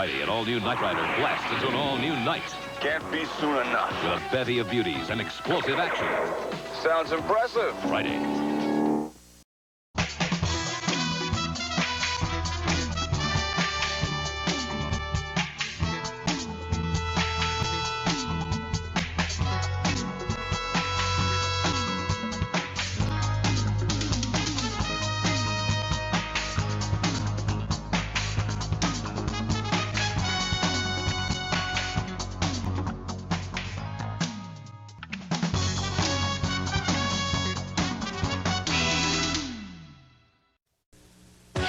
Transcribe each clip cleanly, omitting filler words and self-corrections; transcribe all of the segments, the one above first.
Friday, an all-new Knight Rider blasts into an all-new night. Can't be soon enough. With a bevy of beauties and explosive action. Sounds impressive. Friday.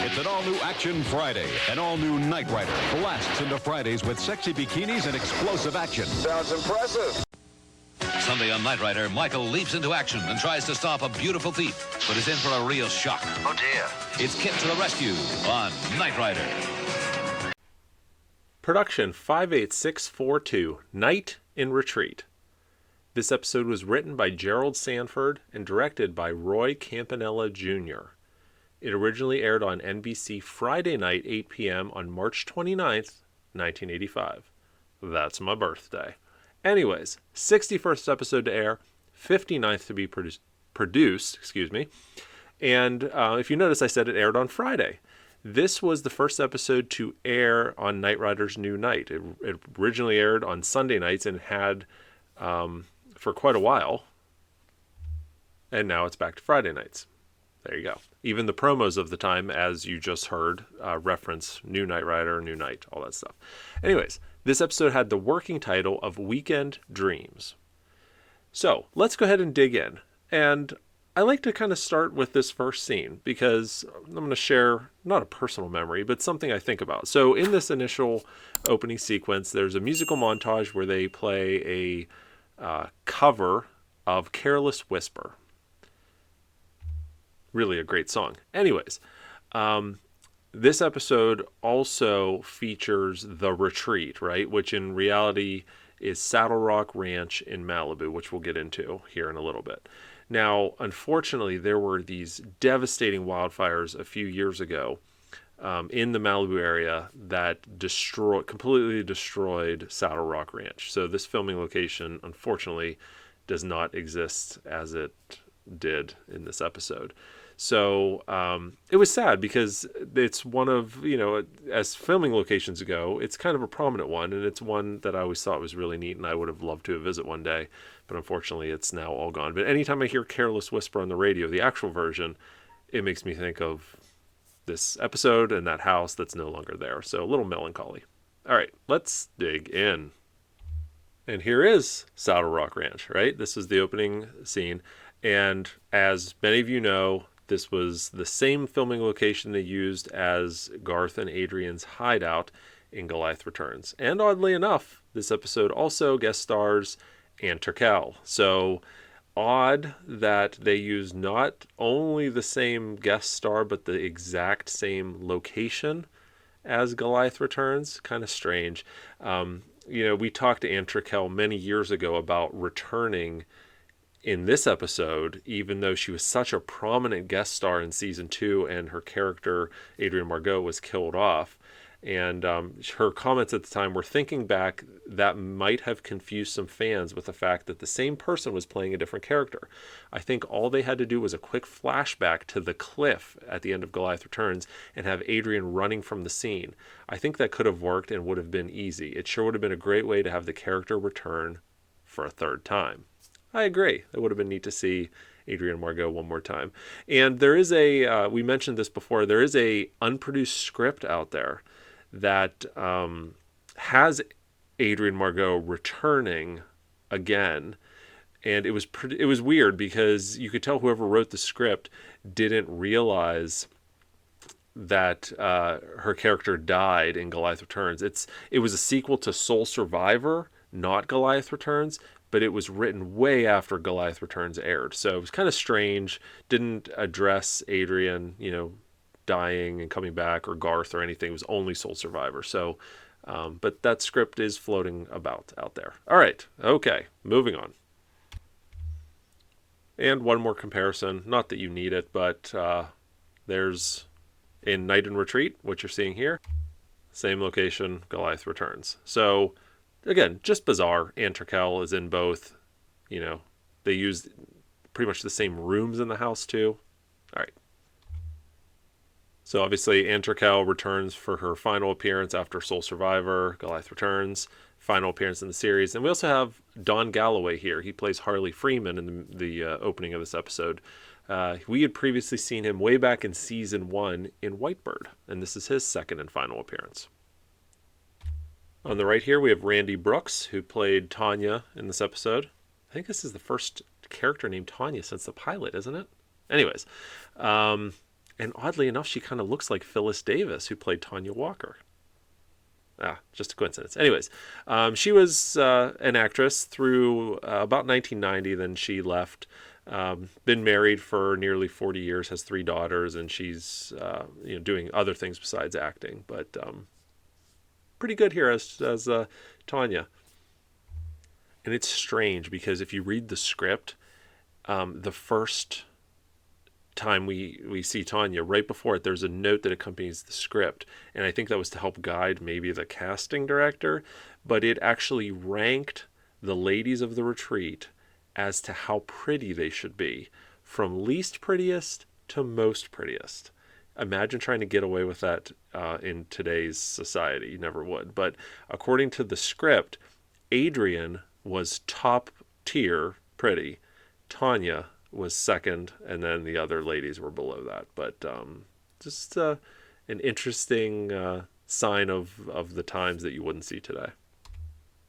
It's an all-new Action Friday. An all-new Knight Rider blasts into Fridays with sexy bikinis and explosive action. Sounds impressive. Sunday on Knight Rider, Michael leaps into action and tries to stop a beautiful thief, but is in for a real shock. Oh, dear. It's KITT to the rescue on Knight Rider. Production 58642, Night in Retreat. This episode was written by Gerald Sanford and directed by Roy Campanella Jr. It originally aired on NBC Friday night, 8 p.m. on March 29th, 1985. That's my birthday. Anyways, 61st episode to air, 59th to be produced. And if you notice, I said it aired on Friday. This was the first episode to air on Knight Rider's new night. It originally aired on Sunday nights and had for quite a while. And now it's back to Friday nights. There you go. Even the promos of the time, as you just heard, reference new Knight Rider, new night, all that stuff. Anyways, this episode had the working title of Weekend Dreams. So let's go ahead and dig in. And I like to kind of start with this first scene because I'm going to share not a personal memory, but something I think about. So in this initial opening sequence, there's a musical montage where they play a cover of Careless Whisper. Really a great song. Anyways, this episode also features The Retreat, right? Which in reality is Saddle Rock Ranch in Malibu, which we'll get into here in a little bit. Now, unfortunately, there were these devastating wildfires a few years ago in the Malibu area that completely destroyed Saddle Rock Ranch. So this filming location, unfortunately, does not exist as it did in this episode. So it was sad because it's one of, as filming locations go, it's kind of a prominent one, and it's one that I always thought was really neat, and I would have loved to visit one day, but unfortunately it's now all gone. But anytime I hear Careless Whisper on the radio, the actual version, it makes me think of this episode and that house that's no longer there. So a little melancholy. All right, let's dig in. And here is Saddle Rock Ranch, right? This is the opening scene. And as many of you know, this was the same filming location they used as Garth and Adrian's hideout in Goliath Returns. And oddly enough, this episode also guest stars Ann Turkel. So odd that they used not only the same guest star, but the exact same location as Goliath Returns. Kind of strange. We talked to Ann Turkel many years ago about returning in this episode, even though she was such a prominent guest star in season 2 and her character, Adrian Margot, was killed off. And her comments at the time were, thinking back, that might have confused some fans with the fact that the same person was playing a different character. I think all they had to do was a quick flashback to the cliff at the end of Goliath Returns and have Adrian running from the scene. I think that could have worked and would have been easy. It sure would have been a great way to have the character return for a third time. I agree. It would have been neat to see Adrian Margot one more time. And there is we mentioned this before, there is a unproduced script out there that has Adrian Margot returning again. And it was weird because you could tell whoever wrote the script didn't realize that her character died in Goliath Returns. It was a sequel to Soul Survivor, not Goliath Returns, but it was written way after Goliath Returns aired. So it was kind of strange. Didn't address Adrian, dying and coming back, or Garth or anything. It was only Soul Survivor. So, but that script is floating about out there. All right. Okay. Moving on. And one more comparison. Not that you need it, but there's in Night in Retreat, what you're seeing here. same location, Goliath returns. So, again, just bizarre. Antrikel is in both. You know, they use pretty much the same rooms in the house, too. All right. So, obviously, Antrikel returns for her final appearance after Sole Survivor. Goliath returns. Final appearance in the series. And we also have Don Galloway here. He plays Harley Freeman in the opening of this episode. We had previously seen him way back in season 1 in Whitebird, and this is his second and final appearance. On the right here, we have Randy Brooks, who played Tanya in this episode. I think this is the first character named Tanya since the pilot, isn't it? Anyways, and oddly enough, she kind of looks like Phyllis Davis, who played Tanya Walker. Just a coincidence. Anyways, she was an actress through about 1990. Then she left. Been married for nearly 40 years, has 3 daughters, and she's doing other things besides acting. But pretty good here as Tanya. And it's strange because if you read the script, the first time we see Tanya, right before it, there's a note that accompanies the script, and I think that was to help guide maybe the casting director, but it actually ranked the ladies of the retreat as to how pretty they should be, from least prettiest to most prettiest. Imagine trying to get away with that in today's society. You never would. But according to the script, Adrian was top tier pretty. Tanya was second, and then the other ladies were below that. But just an interesting sign of the times that you wouldn't see today.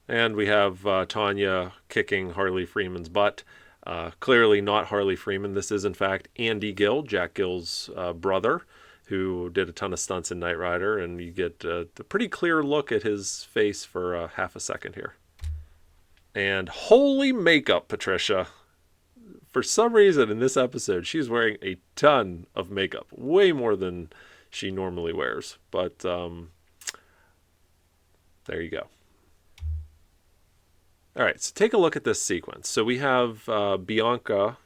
And we have Tanya kicking Harley Freeman's butt. Clearly not Harley Freeman. This is, in fact, Andy Gill, Jack Gill's brother, who did a ton of stunts in Knight Rider. And you get a pretty clear look at his face for half a second here. And holy makeup, Patricia. For some reason in this episode, she's wearing a ton of makeup. Way more than she normally wears. But there you go. All right, so take a look at this sequence. So we have Bianca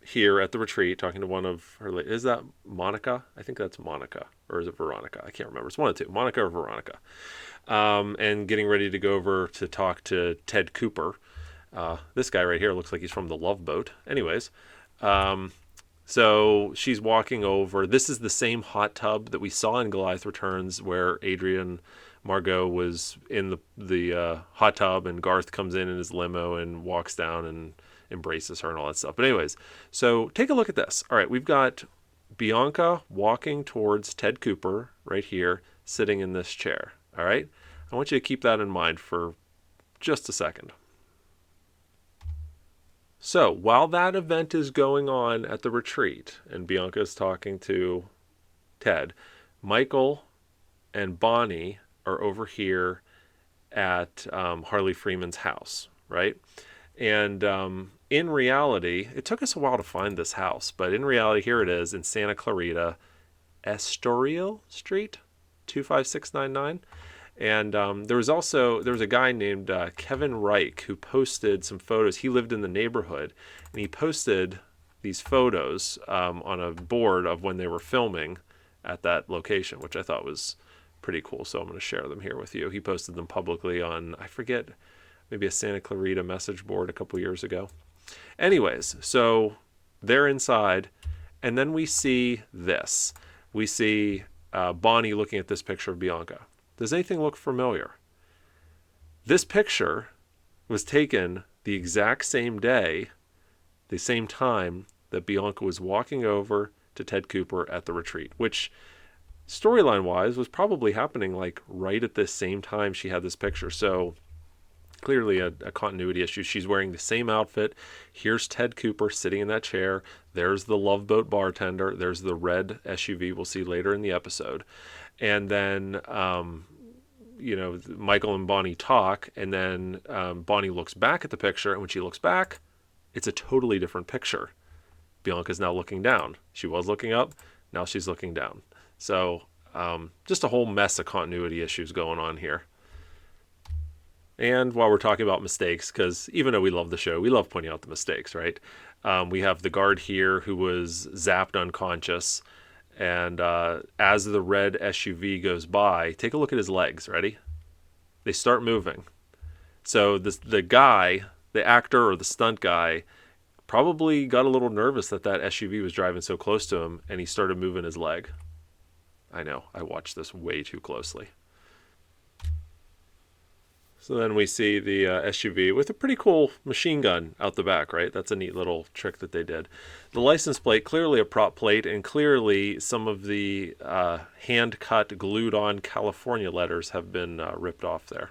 here at the retreat talking to one of her... Is that Monica? I think that's Monica. Or is it Veronica? I can't remember. It's one of the two. Monica or Veronica. And getting ready to go over to talk to Ted Cooper. This guy right here looks like he's from the Love Boat. Anyways, so she's walking over. This is the same hot tub that we saw in Goliath Returns where Adrian Margot was in the hot tub, and Garth comes in his limo and walks down and embraces her and all that stuff. But anyways, so take a look at this. All right, we've got Bianca walking towards Ted Cooper right here, sitting in this chair. All right, I want you to keep that in mind for just a second. So while that event is going on at the retreat and Bianca's talking to Ted, Michael and Bonnie are over here at Harley Freeman's house, right? And in reality, it took us a while to find this house, but in reality, here it is in Santa Clarita, Estoril Street, 25699. And there was a guy named Kevin Reich who posted some photos. He lived in the neighborhood, and he posted these photos on a board of when they were filming at that location, which I thought was pretty cool. So I'm going to share them here with you. He posted them publicly on, I forget, maybe a Santa Clarita message board a couple years ago. Anyways, so they're inside, and then we see this. We see Bonnie looking at this picture of Bianca. Does anything look familiar? This picture was taken the exact same day, the same time that Bianca was walking over to Ted Cooper at the retreat, which storyline-wise was probably happening like right at the same time she had this picture. So clearly a continuity issue. She's wearing the same outfit. Here's Ted Cooper sitting in that chair. There's the Love Boat bartender. There's the red SUV we'll see later in the episode. And then, Michael and Bonnie talk, and then Bonnie looks back at the picture, and when she looks back, it's a totally different picture. Bianca's now looking down. She was looking up. Now she's looking down. So just a whole mess of continuity issues going on here. And while we're talking about mistakes, because even though we love the show, we love pointing out the mistakes, right? We have the guard here who was zapped unconscious. And as the red SUV goes by, take a look at his legs. Ready? They start moving. So the guy, the actor or the stunt guy, probably got a little nervous that SUV was driving so close to him, and he started moving his leg. I know, I watched this way too closely. So then we see the SUV with a pretty cool machine gun out the back, right? That's a neat little trick that they did. The license plate, clearly a prop plate, and clearly some of the hand-cut, glued-on California letters have been ripped off there.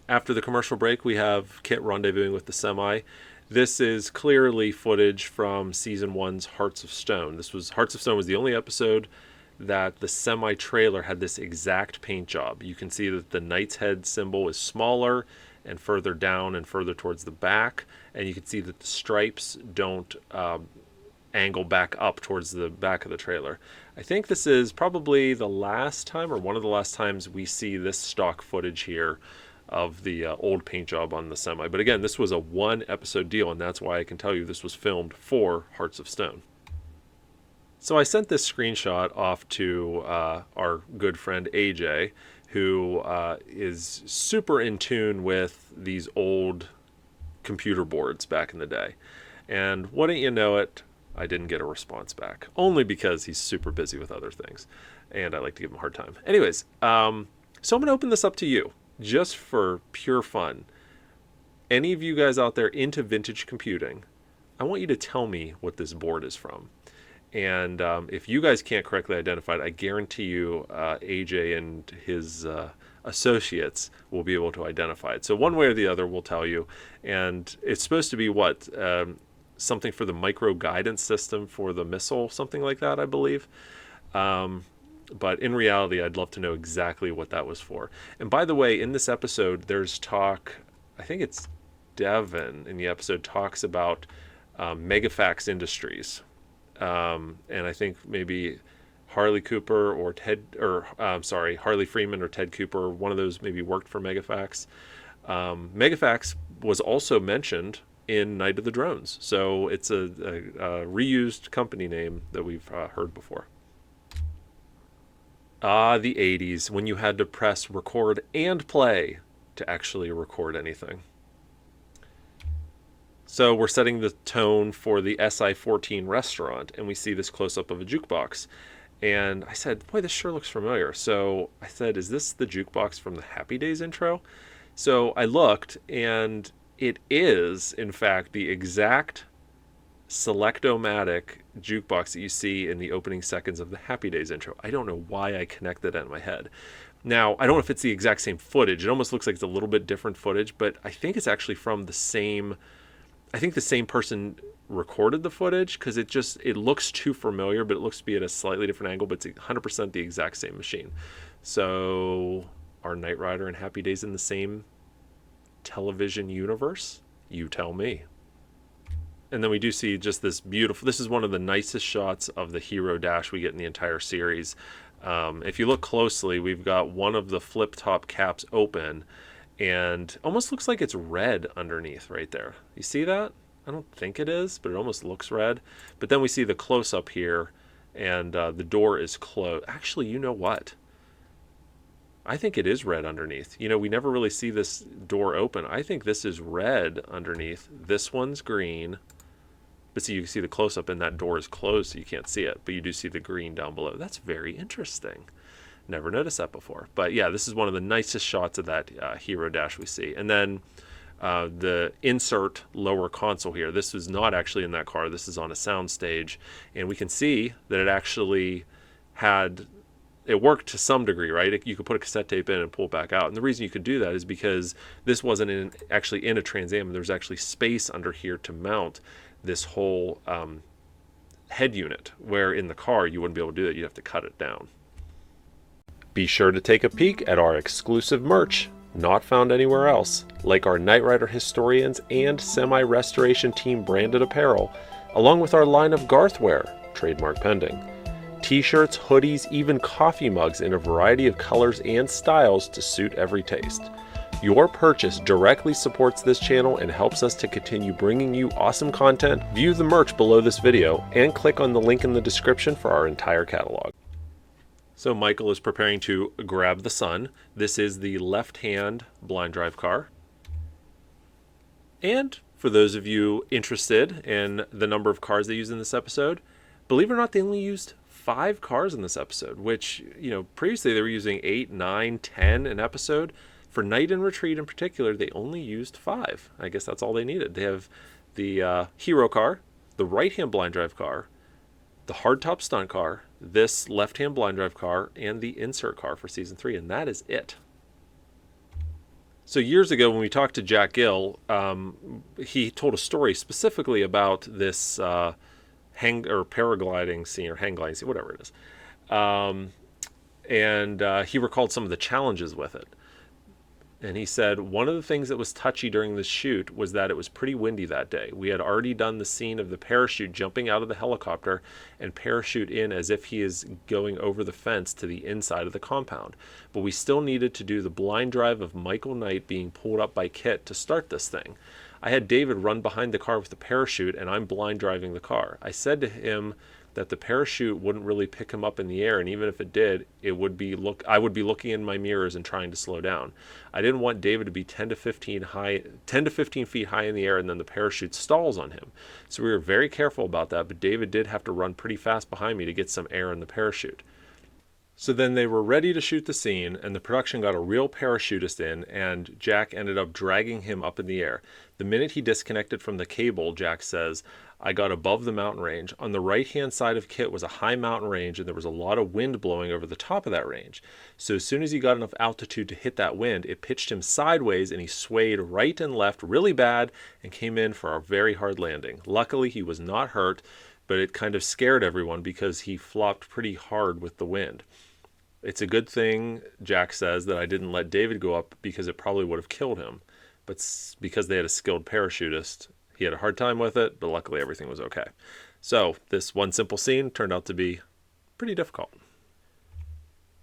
After the commercial break, we have KITT rendezvousing with the semi. This is clearly footage from Season 1's Hearts of Stone. Hearts of Stone was the only episode that the semi-trailer had this exact paint job. You can see that the Knight's Head symbol is smaller and further down and further towards the back, and you can see that the stripes don't angle back up towards the back of the trailer. I think this is probably the last time, or one of the last times, we see this stock footage here of the old paint job on the semi. But again, this was a 1-episode deal, and that's why I can tell you this was filmed for Hearts of Stone. So I sent this screenshot off to our good friend AJ, who is super in tune with these old computer boards back in the day. And wouldn't you know it, I didn't get a response back. Only because he's super busy with other things, and I like to give him a hard time. Anyways, so I'm going to open this up to you, just for pure fun. Any of you guys out there into vintage computing, I want you to tell me what this board is from. And if you guys can't correctly identify it, I guarantee you AJ and his associates will be able to identify it. So one way or the other, we'll tell you. And it's supposed to be what? Something for the micro guidance system for the missile, something like that, I believe. But in reality, I'd love to know exactly what that was for. And by the way, in this episode, there's talk, I think it's Devin in the episode, talks about Megafax Industries. And I think maybe Harley Cooper or Harley Freeman or Ted Cooper, one of those maybe worked for Megafax. Megafax was also mentioned in Night of the Drones. So it's a reused company name that we've heard before. The 80s, when you had to press record and play to actually record anything. So we're setting the tone for the SI-14 restaurant, and we see this close-up of a jukebox. And I said, boy, this sure looks familiar. So I said, is this the jukebox from the Happy Days intro? So I looked, and it is, in fact, the exact Selectomatic jukebox that you see in the opening seconds of the Happy Days intro. I don't know why I connected that in my head. Now, I don't know if it's the exact same footage. It almost looks like it's a little bit different footage, but I think it's actually from the same... I think the same person recorded the footage, because it looks too familiar, but it looks to be at a slightly different angle, but it's 100% the exact same machine. So are Knight Rider and Happy Days in the same television universe? You tell me. And then we do see just this beautiful, this is one of the nicest shots of the hero dash we get in the entire series. If you look closely, we've got one of the flip top caps open, and almost looks like it's red underneath right there. You see that? I don't think it is, but it almost looks red. But then we see the close-up here, and the door is closed. Actually, you know what? I think it is red underneath. You know, we never really see this door open. I think this is red underneath. This one's green. But see, you can see the close-up, and that door is closed, so you can't see it. But you do see the green down below. That's very interesting. Never noticed that before. But yeah, this is one of the nicest shots of that hero dash we see. And then the insert lower console here. This is not actually in that car. This is on a sound stage. And we can see that it actually it worked to some degree, right? You could put a cassette tape in and pull it back out. And the reason you could do that is because this wasn't actually in a Trans Am. There's actually space under here to mount this whole head unit, where in the car you wouldn't be able to do that. You'd have to cut it down. Be sure to take a peek at our exclusive merch, not found anywhere else, like our Knight Rider Historians and Semi-Restoration Team branded apparel, along with our line of Garthware, trademark pending. T-shirts, hoodies, even coffee mugs in a variety of colors and styles to suit every taste. Your purchase directly supports this channel and helps us to continue bringing you awesome content. View the merch below this video and click on the link in the description for our entire catalog. So Michael is preparing to grab the sun. This is the left-hand blind drive car. And for those of you interested in the number of cars they use in this episode, believe it or not, they only used 5 cars in this episode, which, you know, previously they were using 8, 9, 10 an episode. For Night and Retreat in particular, they only used 5. I guess that's all they needed. They have the hero car, the right-hand blind drive car, the hardtop stunt car, this left-hand blind drive car, and the insert car for season 3, and that is it. So years ago, when we talked to Jack Gill, he told a story specifically about this paragliding scene, or hang gliding scene, whatever it is, and he recalled some of the challenges with it. And he said one of the things that was touchy during the shoot was that it was pretty windy that day. We had already done the scene of the parachute jumping out of the helicopter and parachute in as if he is going over the fence to the inside of the compound. But we still needed to do the blind drive of Michael Knight being pulled up by KITT to start this thing. I had David run behind the car with the parachute, and I'm blind driving the car. I said to him that the parachute wouldn't really pick him up in the air, and even if it did, I would be looking in my mirrors and trying to slow down. I didn't want David to be 10 to 15 feet high in the air and then the parachute stalls on him. So we were very careful about that, but David did have to run pretty fast behind me to get some air in the parachute. So then they were ready to shoot the scene, and the production got a real parachutist in, and Jack ended up dragging him up in the air. The minute he disconnected from the cable, Jack says, I got above the mountain range. On the right-hand side of KITT was a high mountain range, and there was a lot of wind blowing over the top of that range. So as soon as he got enough altitude to hit that wind, it pitched him sideways, and he swayed right and left really bad and came in for a very hard landing. Luckily, he was not hurt, but it kind of scared everyone because he flopped pretty hard with the wind. It's a good thing, Jack says, that I didn't let David go up because it probably would have killed him. But because they had a skilled parachutist, he had a hard time with it, but luckily everything was okay. So this one simple scene turned out to be pretty difficult.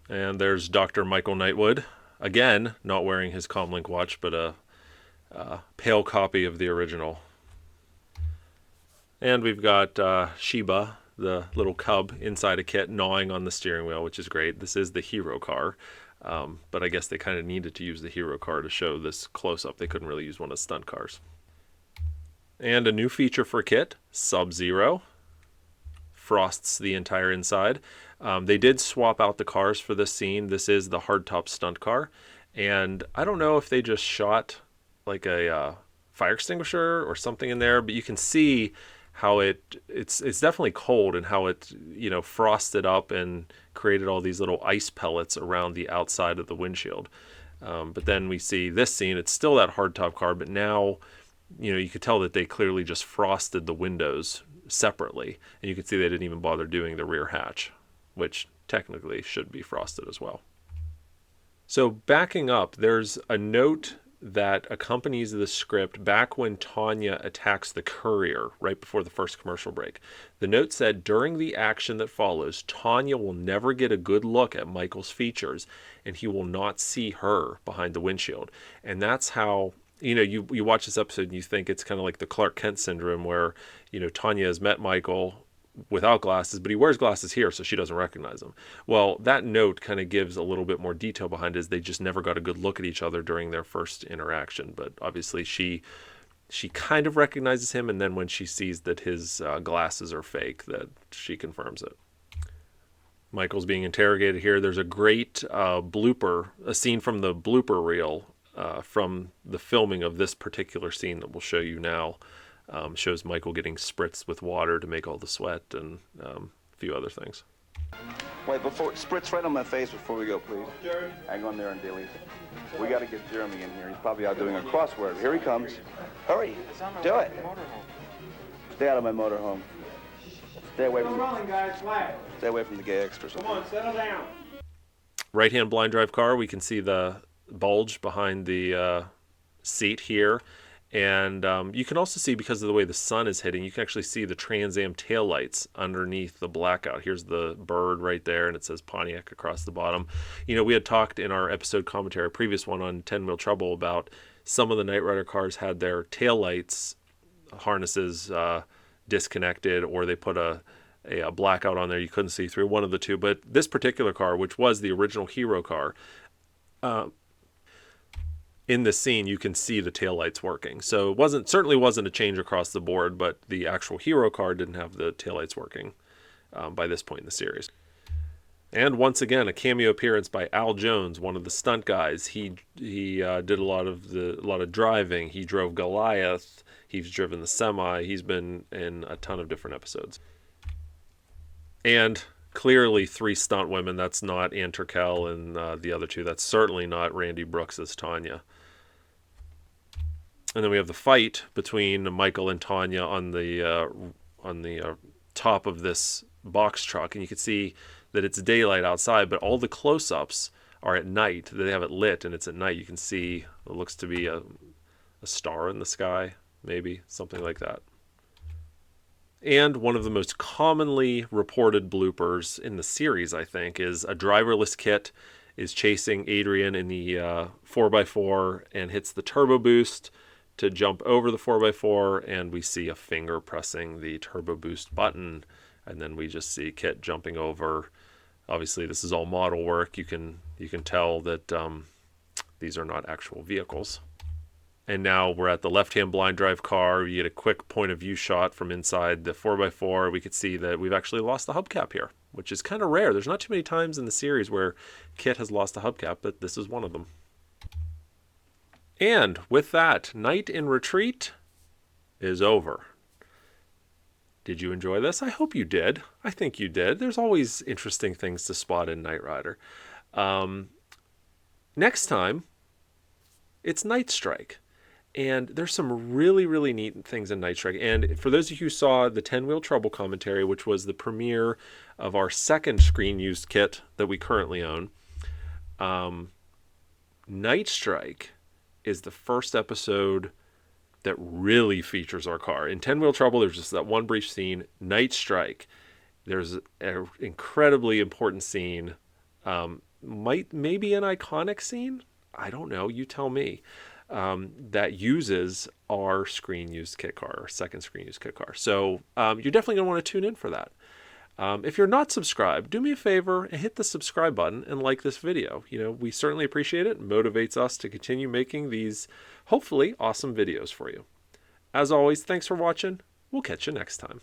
And there's Dr. Michael Knightwood, again, not wearing his Comlink watch, but a pale copy of the original. And we've got Sheba, the little cub inside a KITT, gnawing on the steering wheel, which is great. This is the hero car, but I guess they kind of needed to use the hero car to show this close-up. They couldn't really use one of the stunt cars. And a new feature for KITT, Sub-Zero, frosts the entire inside. They did swap out the cars for this scene. This is the hardtop stunt car, and I don't know if they just shot like a fire extinguisher or something in there, but you can see how it's definitely cold, and how it, you know, frosted up and created all these little ice pellets around the outside of the windshield. But then we see this scene, it's still that hardtop car, but now, you know, you could tell that they clearly just frosted the windows separately, and you can see they didn't even bother doing the rear hatch, which technically should be frosted as well. So backing up, there's a note that accompanies the script back when Tanya attacks the courier right before the first commercial break. The note said, during the action that follows, Tanya will never get a good look at Michael's features, and he will not see her behind the windshield. And that's how, you know, you watch this episode and you think it's kind of like the Clark Kent syndrome, where, you know, Tanya has met Michael without glasses, but he wears glasses here, so she doesn't recognize him. Well, that note kind of gives a little bit more detail behind it, as they just never got a good look at each other during their first interaction. But obviously she kind of recognizes him, and then when she sees that his glasses are fake, that she confirms it. Michael's being interrogated here. There's a great blooper, a scene from the blooper reel from the filming of this particular scene that we'll show you now. Shows Michael getting spritzed with water to make all the sweat, and a few other things. Wait, spritz right on my face before we go, please. Hang on there on dailies. We got to get Jeremy in here. He's probably out doing a crossword. Here he comes. Hurry, do it. Stay out of my motorhome. Stay away from Stay away from the gay extras. Come on, settle down. Right-hand blind drive car. We can see the bulge behind the seat here. And you can also see, because of the way the sun is hitting, you can actually see the Trans Am taillights underneath the blackout. Here's the bird right there, and it says Pontiac across the bottom. You know, we had talked in our episode commentary, previous one on 10 Wheel Trouble, about some of the Knight Rider cars had their taillights harnesses disconnected, or they put a blackout on there you couldn't see through, one of the two. But this particular car, which was the original Hero car, in this scene you can see the taillights working. So it certainly wasn't a change across the board, but the actual Hero car didn't have the taillights working by this point in the series. And once again, a cameo appearance by Al Jones, one of the stunt guys. He did a lot of driving. He drove Goliath. He's driven the semi. He's been in a ton of different episodes. And clearly 3 stunt women. That's not Ann Turkel and the other 2. That's certainly not Randy Brooks as Tanya. And then we have the fight between Michael and Tanya on the top of this box truck, and you can see that it's daylight outside, but all the close-ups are at night. They have it lit, and it's at night. You can see it looks to be a star in the sky, maybe something like that. And one of the most commonly reported bloopers in the series, I think, is a driverless KITT is chasing Adrian in the 4x4 and hits the turbo boost to jump over the 4x4, and we see a finger pressing the turbo boost button, and then we just see KITT jumping over. Obviously, this is all model work. You can tell that these are not actual vehicles. And now we're at the left-hand blind drive car. You get a quick point of view shot from inside the 4x4. We could see that we've actually lost the hubcap here, which is kind of rare. There's not too many times in the series where KITT has lost a hubcap, but this is one of them. And with that, Night in Retreat is over. Did you enjoy this? I hope you did. I think you did. There's always interesting things to spot in Knight Rider. Next time, it's Night Strike. And there's some really, really neat things in Night Strike. And for those of you who saw the 10 Wheel Trouble commentary, which was the premiere of our second screen-used kit that we currently own, Night Strike is the first episode that really features our car. In 10 Wheel Trouble, there's just that one brief scene. Night Strike, there's an incredibly important scene. Maybe an iconic scene? I don't know. You tell me. That uses our screen-used kit car, our second screen-used kit car. So you're definitely going to want to tune in for that. If you're not subscribed, do me a favor and hit the subscribe button and like this video. You know, we certainly appreciate it. It motivates us to continue making these, hopefully, awesome videos for you. As always, thanks for watching. We'll catch you next time.